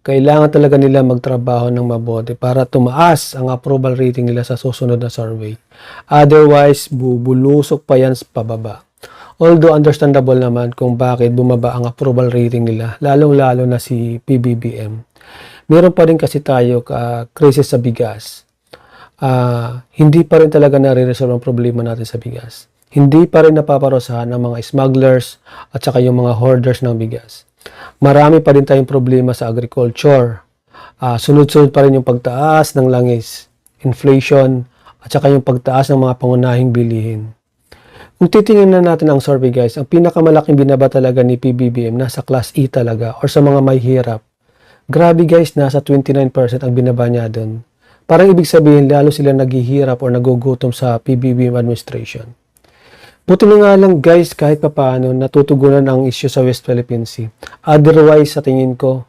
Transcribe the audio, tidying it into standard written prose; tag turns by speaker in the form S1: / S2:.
S1: kailangan talaga nila magtrabaho ng mabuti para tumaas ang approval rating nila sa susunod na survey. Otherwise, bubulusok pa yan sa pababa. Although understandable naman kung bakit bumaba ang approval rating nila, lalong-lalo na si PBBM. Meron pa rin kasi tayo krisis sa bigas. Hindi pa rin talaga nare-resolve ang problema natin sa bigas. Hindi pa rin napaparusahan ng mga smugglers at saka yung mga hoarders ng bigas. Marami pa rin tayong problema sa agriculture. Sunod-sunod pa rin yung pagtaas ng langis, inflation, at saka yung pagtaas ng mga pangunahing bilihin. Kung titingnan natin ang survey guys, ang pinakamalaking binaba talaga ni PBBM nasa class E talaga or sa mga may hirap. Grabe guys, nasa 29% ang binaba niya doon. Parang ibig sabihin lalo sila naghihirap or nagugutom sa PBBM administration. Buti na nga lang guys, kahit papaano natutugunan ang issue sa West Philippine Sea. Otherwise, sa tingin ko,